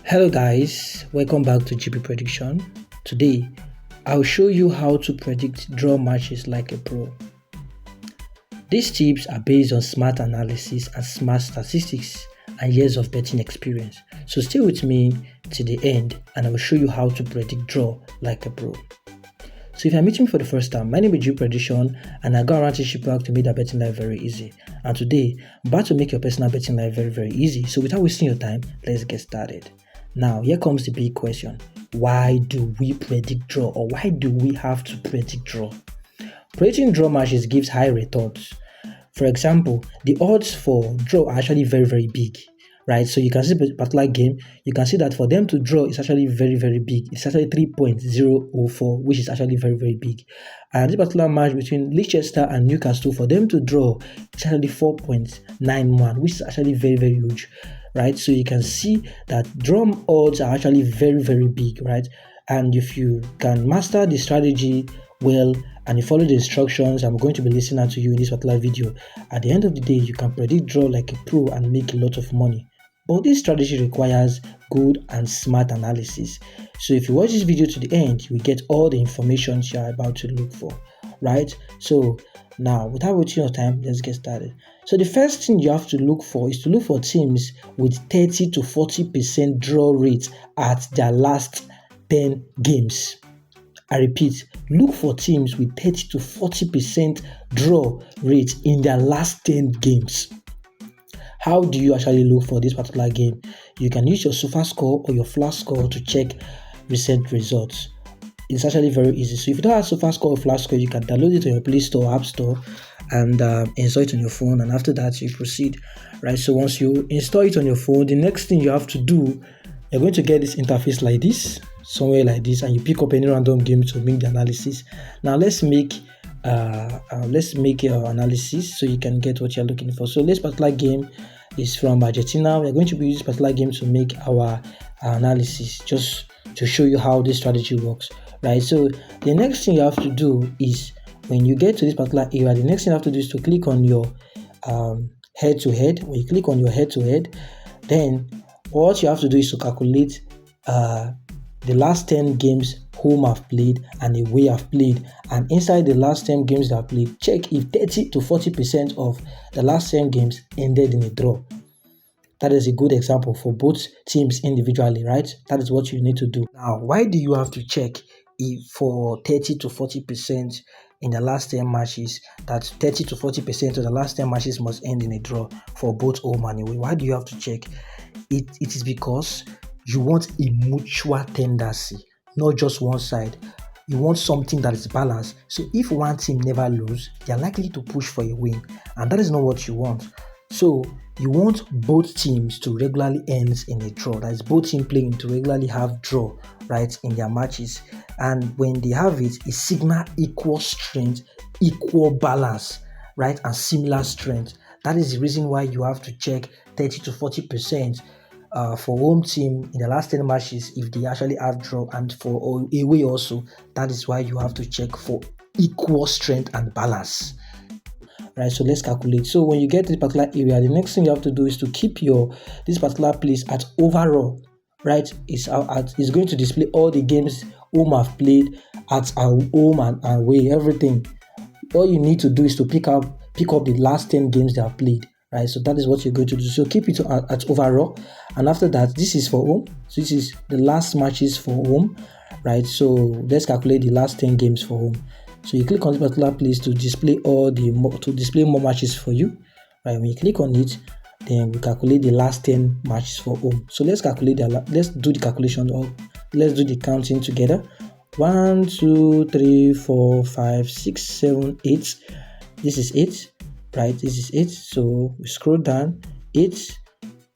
Hello guys, welcome back to GP Prediction. Today, I'll show you how to predict draw matches like a pro. These tips are based on smart analysis and smart statistics and years of betting experience. So stay with me to the end and I will show you how to predict draw like a pro. So if you're meeting me for the first time, my name is GP Prediction and I go around teaching people how to make their betting life very easy. And today, I'm about to make your personal betting life very easy. So without wasting your time, let's get started. Now, here comes the big question. Why do we predict draw, or why do we have to predict draw? Predicting draw matches gives high returns. For example, the odds for draw are actually very big, right? So you can see a particular game, you can see that for them to draw is actually very big. It's actually 3.004, which is actually very big. And this particular match between Leicester and Newcastle, for them to draw, it's actually 4.91, which is actually very huge, right? So you can see that draw odds are actually very big, right? And if you can master the strategy well and you follow the instructions I'm going to be listening out to you in this particular video, at the end of the day, you can predict draw like a pro and make a lot of money. But this strategy requires good and smart analysis. So if you watch this video to the end, you will get all the information you are about to look for, right? So now, without wasting your time, let's get started. So the first thing you have to look for is to look for teams with 30 to 40% draw rate at their last 10 games. I repeat, look for teams with 30 to 40% draw rate in their last 10 games. How do you actually look for this particular game? You can use your SofaScore or your Flash Score to check recent results. It's actually very easy. So if you don't have SofaScore or Flash Score, you can download it on your Play Store or App Store and install it on your phone. And after that, you proceed, right? So once you install it on your phone, the next thing you have to do, you're going to get this interface like this, somewhere like this, and you pick up any random game to make the analysis. Now let's make your analysis so you can get what you're looking for. So this particular game is from Argentina. We're going to be using this particular game to make our analysis, just to show you how this strategy works, right? So the next thing you have to do is, when you get to this particular area, the next thing you have to do is to click on your head-to-head. When you click on your head-to-head, then what you have to do is to calculate the last 10 games home have played and away have played, and inside the last 10 games that have played, check if 30 to 40% of the last 10 games ended in a draw. That is a good example for both teams individually, right? That is what you need to do. Now, why do you have to check if for 30 to 40% in the last 10 matches, that 30 to 40% of the last 10 matches must end in a draw for both home and away? Why do you have to check? It is because you want a mutual tendency, not just one side. You want something that is balanced. So if one team never lose, they are likely to push for a win, and that is not what you want. So you want both teams to regularly end in a draw. That is, both teams playing to regularly have draw, right, in their matches. And when they have it, it signals equal strength, equal balance, right, and similar strength. That is the reason why you have to check 30 to 40% for home team in the last 10 matches if they actually have draw, and for away also. That is why you have to check for equal strength and balance. Right, so let's calculate. So when you get this particular area, the next thing you have to do is to keep this particular place at overall, right? It's going to display all the games home have played at our home and away, everything. All you need to do is to pick up the last 10 games they have played, right? So that is what you're going to do. So keep it at overall, and after that, this is for home. So this is the last matches for home, right? So let's calculate the last 10 games for home. So you click on this particular place to display more matches for you, right? When you click on it, then we calculate the last 10 matches for home. So let's calculate let's do the calculation, or let's do the counting together. 1, 2, 3, 4, 5, 6, 7, 8. This is 8, right? This is 8. So we scroll down, 8,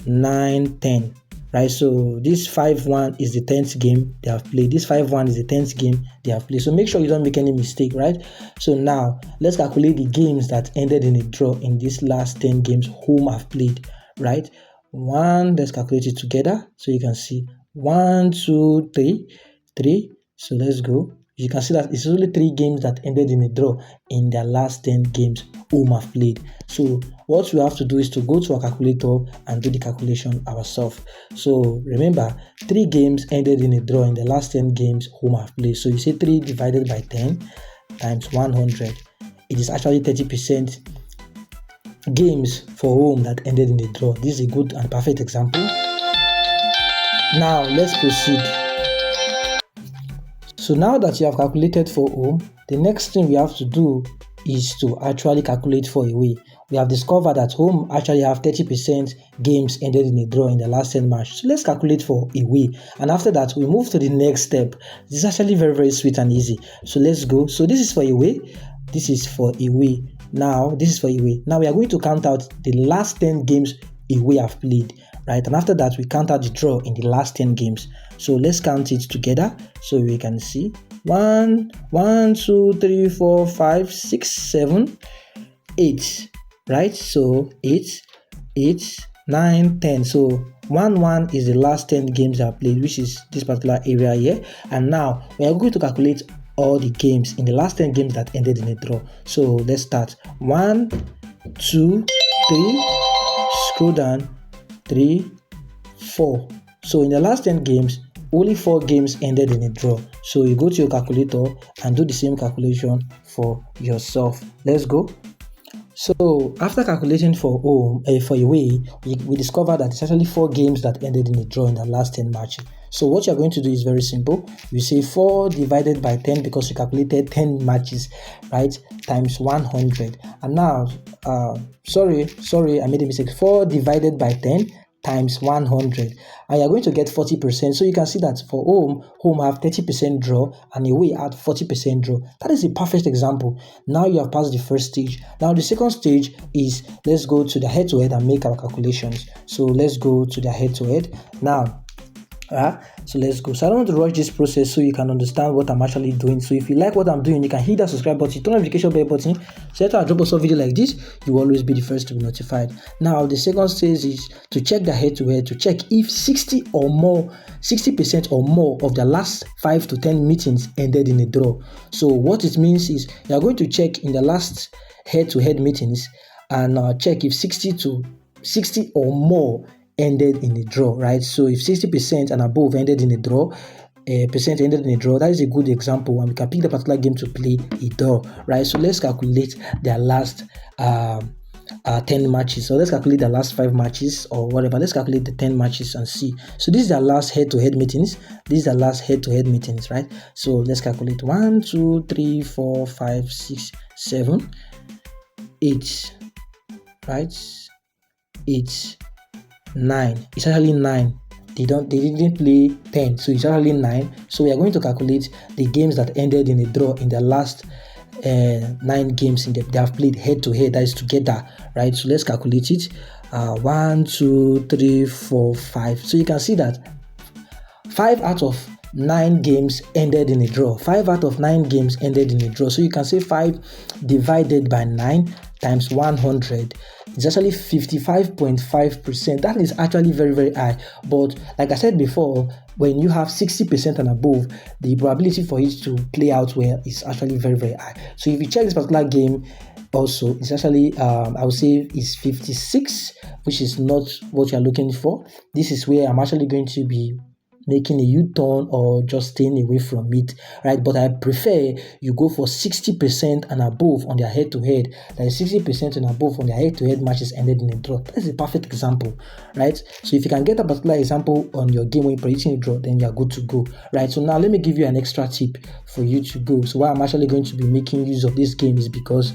9, 10. Right, so this 5-1 is the 10th game they have played. This 5-1 is the 10th game they have played. So make sure you don't make any mistake, right? So now let's calculate the games that ended in a draw in these last 10 games home have played, right? Let's calculate it together so you can see 1, 2, 3. So let's go. You can see that it's only 3 games that ended in a draw in their last 10 games home have played. So what we have to do is to go to our calculator and do the calculation ourselves. So remember, 3 games ended in a draw in the last 10 games home have played. So you say 3 divided by 10 times 100. It is actually 30% games for home that ended in a draw. This is a good and perfect example. Now let's proceed. So now that you have calculated for home, the next thing we have to do is to actually calculate for away. We have discovered that home actually have 30% games ended in a draw in the last 10 matches. So let's calculate for away. And after that, we move to the next step. This is actually very, very sweet and easy. So let's go. So this is for away. This is for away. Now, this is for away. Now we are going to count out the last 10 games away have played, right? And after that, we count out the draw in the last 10 games. So let's count it together so we can see. 1, 2, 3, 4, 5, 6, 7, 8, right? So 8, 9, 10. So 1 is the last 10 games I played, which is this particular area here. And now we are going to calculate all the games in the last 10 games that ended in a draw. So let's start. 1, 2, 3, scroll down, 3, 4. So in the last 10 games, only 4 games ended in a draw. So you go to your calculator and do the same calculation for yourself. Let's go. So after calculating for home, for away, we discovered that it's actually 4 games that ended in a draw in the last 10 matches. So what you're going to do is very simple. You say 4 divided by 10 because you calculated 10 matches, right? Times 100. And now, sorry, I made a mistake. 4 divided by 10 times 100, and you're going to get 40%. So you can see that for home have 30% draw and away at 40% draw. That is a perfect example. Now you have passed the first stage. Now the second stage is, let's go to the head-to-head and make our calculations. So let's go to the head-to-head now. So let's go. So I don't want to rush this process so you can understand what I'm actually doing. So if you like what I'm doing, you can hit that subscribe button, turn on the notification bell button, so that I drop a video like this, you will always be the first to be notified. Now the second stage is to check the head-to-head, to check if 60% or more of the last 5 to 10 meetings ended in a draw. So what it means is you are going to check in the last head-to-head meetings and check if 60 or more ended in a draw, right? So if 60% and above ended in a draw, percent ended in a draw, that is a good example, and we can pick the particular game to play a draw, right? So let's calculate their last 10 matches. So let's calculate the last 5 matches or whatever. Let's calculate the 10 matches and see. So this is the last head-to-head meetings. These are last head-to-head meetings, right? So let's calculate 1, 2, 3, 4, 5, 6, 7, 8, right? 8, 9. It's actually 9. They didn't play 10, so it's actually 9. So we are going to calculate the games that ended in a draw in the last 9 games they have played head to head, that is together, right? So let's calculate it. 1, 2, 3, 4, 5. So you can see that 5 out of 9 games ended in a draw. 5 out of 9 games ended in a draw. So you can say 5 divided by 9 times 100 is actually 55.5%. That is actually very, very high. But like I said before, when you have 60% and above, the probability for it to play out well is actually very, very high. So if you check this particular game, also it's actually I would say it's 56, which is not what you're looking for. This is where I'm actually going to be making a U-turn or just staying away from it, right? But I prefer you go for 60% and above on their head-to-head. That is 60% and above on their head-to-head matches ended in a draw. That is a perfect example, right? So if you can get a particular example on your game when you're predicting a draw, then you're good to go, right? So now let me give you an extra tip for you to go. So why I'm actually going to be making use of this game is because,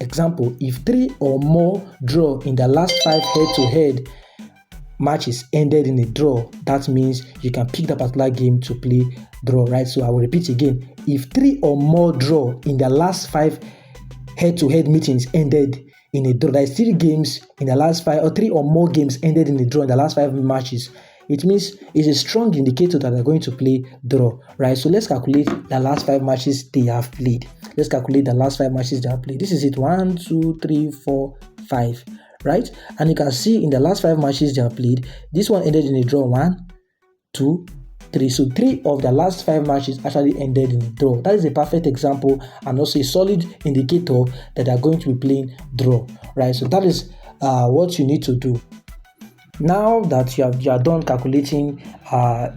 example, if 3 or more draw in the last 5 head-to-head matches ended in a draw, that means you can pick that particular game to play draw, right? So I will repeat again. If 3 or more draw in the last 5 head-to-head meetings ended in a draw, that is 3 games in the last 5, or 3 or more games ended in a draw in the last 5 matches, it means it's a strong indicator that they're going to play draw, right? So let's calculate the last 5 matches they have played. Let's calculate the last 5 matches they have played. This is it. 1, 2, 3, 4, 5. Right? And you can see in the last 5 matches they have played, this one ended in a draw 1, 2, 3. So 3 of the last 5 matches actually ended in a draw. That is a perfect example and also a solid indicator that they are going to be playing draw, right? So that is what you need to do. Now that you are done calculating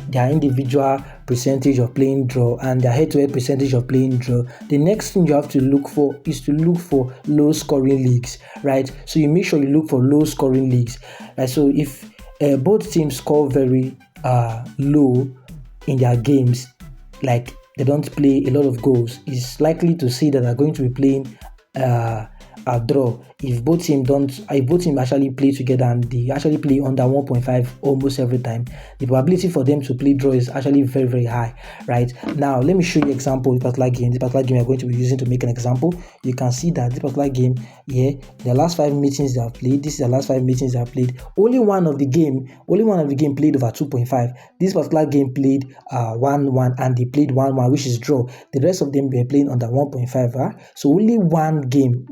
their individual percentage of playing draw and their head-to-head percentage of playing draw, the next thing you have to look for is to look for low scoring leagues, right? So you make sure you look for low scoring leagues, right? So if both teams score very low in their games, like they don't play a lot of goals, it's likely to see that they're going to be playing a draw. If both teams actually play together and they actually play under 1.5 almost every time, the probability for them to play draw is actually very, very high, right? Now let me show you example of this particular game. This particular game we are going to be using to make an example. You can see that this particular game here, the last 5 meetings they have played, this is the last 5 meetings they have played. Only one of the game played over 2.5. This particular game played 1-1 and they played 1-1, which is draw. The rest of them were playing under 1.5. So only one game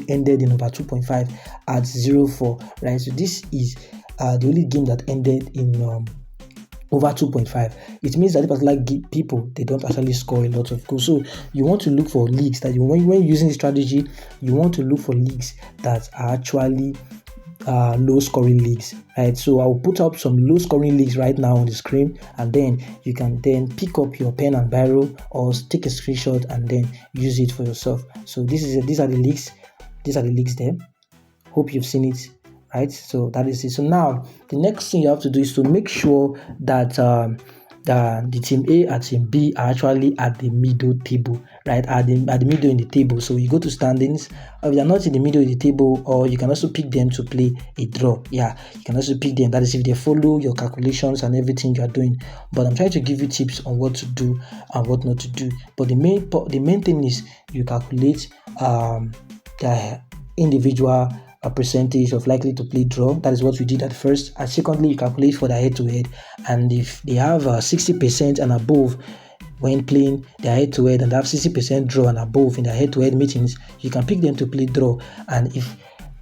ended in over 2.5 at 0-4, right? So this is the only game that ended in over 2.5. It means that particular people, they don't actually score a lot of goals. So you want to look for leagues that when using the strategy, you want to look for leagues that are actually low scoring leagues, right? So I'll put up some low scoring leagues right now on the screen, and then you can then pick up your pen and biro or take a screenshot and then use it for yourself. So these are the leagues there. Hope you've seen it, right? So that is it. So now the next thing you have to do is to make sure that the team A and team B are actually at the middle table, right? At the middle in the table. So you go to standings. If they're not in the middle of the table, or you can also pick them to play a draw. Yeah, you can also pick them. That is if they follow your calculations and everything you are doing. But I'm trying to give you tips on what to do and what not to do. But the main thing is you calculate the individual percentage of likely to play draw. That is what we did at first. And secondly, you calculate for the head-to-head, and if they have 60% and above when playing their head-to-head and have 60% draw and above in their head-to-head meetings, you can pick them to play draw. And if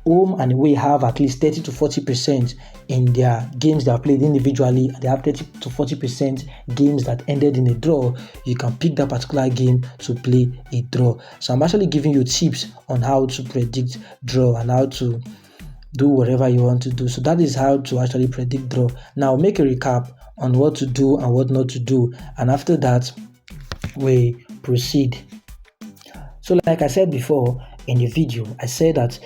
home and away have at least 30 to 40% in their games that are played individually, and they have 30 to 40% games that ended in a draw, you can pick that particular game to play a draw. So I'm actually giving you tips on how to predict draw and how to do whatever you want to do. So that is how to actually predict draw. Now make a recap on what to do and what not to do, and after that we proceed. So like I said before in the video, I said that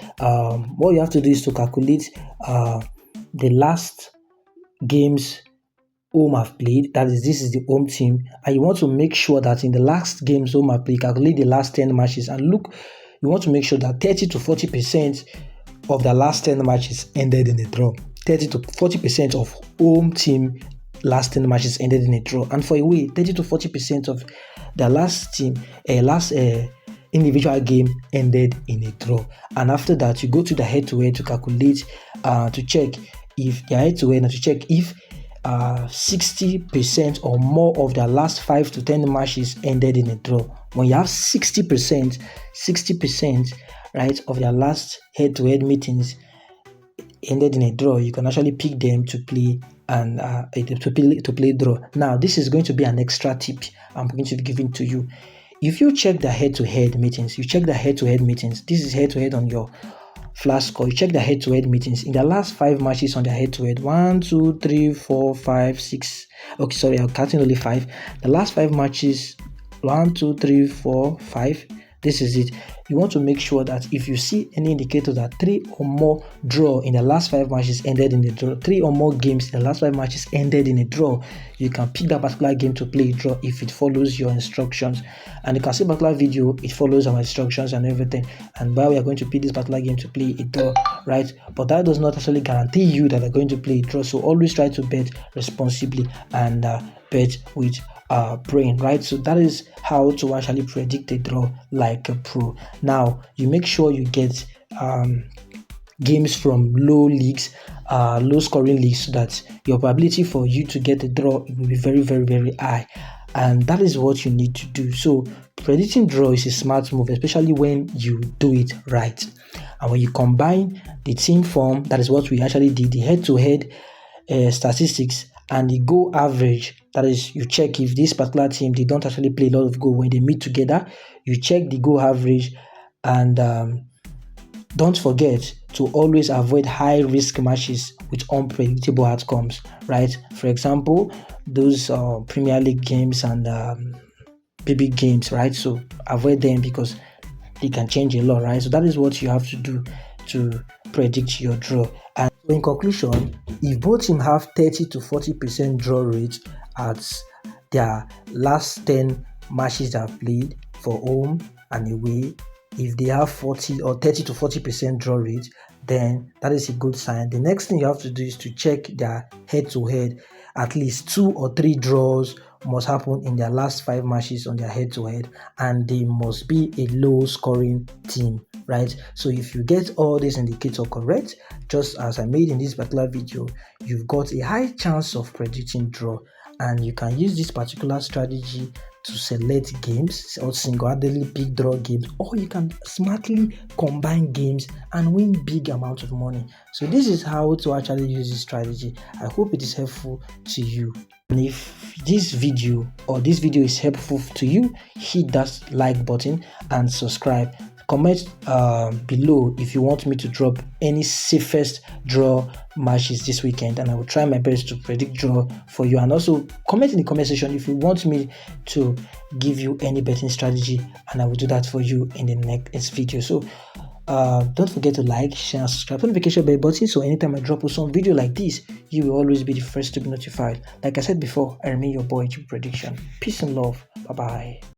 what you have to do is to calculate the last games home have played. That is, this is the home team, and you want to make sure that in the last games home have played, calculate the last 10 matches, and look, you want to make sure that 30 to 40% of the last 10 matches ended in a draw. 30 to 40% of home team last 10 matches ended in a draw, and for away, 30 to 40% of the last individual game ended in a draw. And after that, you go to the head-to-head to calculate, to check if the head-to-head, and to check if 60% or more of their last 5 to 10 matches ended in a draw. When you have 60%, right, of their last head-to-head meetings ended in a draw, you can actually pick them to play and to play draw. Now, this is going to be an extra tip I'm going to be giving to you. If you check the head-to-head meetings, this is head-to-head on your flash score. You check the head-to-head meetings in the last 5 matches on the head-to-head. 1, 2, 3, 4, 5, 6. Okay, sorry, I'm counting only 5. The last 5 matches, 1, 2, 3, 4, 5. This is it. You want to make sure that if you see any indicator that 3 or more draw in the last 5 matches ended in a draw, 3 or more games in the last 5 matches ended in a draw, you can pick that particular game to play a draw if it follows your instructions. And you can see particular video, it follows our instructions and everything. And why we are going to pick this particular game to play a draw, right? But that does not actually guarantee you that they're going to play a draw. So always try to bet responsibly and bet with brain, right? So that is how to actually predict a draw like a pro. Now you make sure you get games from low scoring leagues, so that your probability for you to get a draw will be very, very, very high. And that is what you need to do. So predicting draw is a smart move, especially when you do it right. And when you combine the team form, that is what we actually did, the head-to-head statistics and the goal average, that is, you check if this particular team, they don't actually play a lot of goal when they meet together. You check the goal average, and don't forget to always avoid high risk matches with unpredictable outcomes, right? For example, those Premier League games and big games, right? So avoid them because they can change a lot, right? So that is what you have to do to predict your draw. And in conclusion, if both teams have 30 to 40% draw rate at their last 10 matches they have played for home and away, if they have 40 or 30 to 40% draw rate, then that is a good sign. The next thing you have to do is to check their head-to-head. At least 2 or 3 draws must happen in their last 5 matches on their head-to-head, and they must be a low-scoring team, right? So if you get all these indicators correct, just as I made in this particular video, you've got a high chance of predicting draw, and you can use this particular strategy to select games or single-handedly pick draw games, or you can smartly combine games and win big amounts of money. So this is how to actually use this strategy. I hope it is helpful to you. And if this video is helpful to you, hit that like button and subscribe. Comment below if you want me to drop any safest draw matches this weekend, and I will try my best to predict draw for you. And also comment in the comment section if you want me to give you any betting strategy, and I will do that for you in the next video. So don't forget to like, share, and subscribe, notification bell button, so anytime I drop some video like this, you will always be the first to be notified. Like I said before, I remain your boy, Prediction. Peace and love. Bye bye.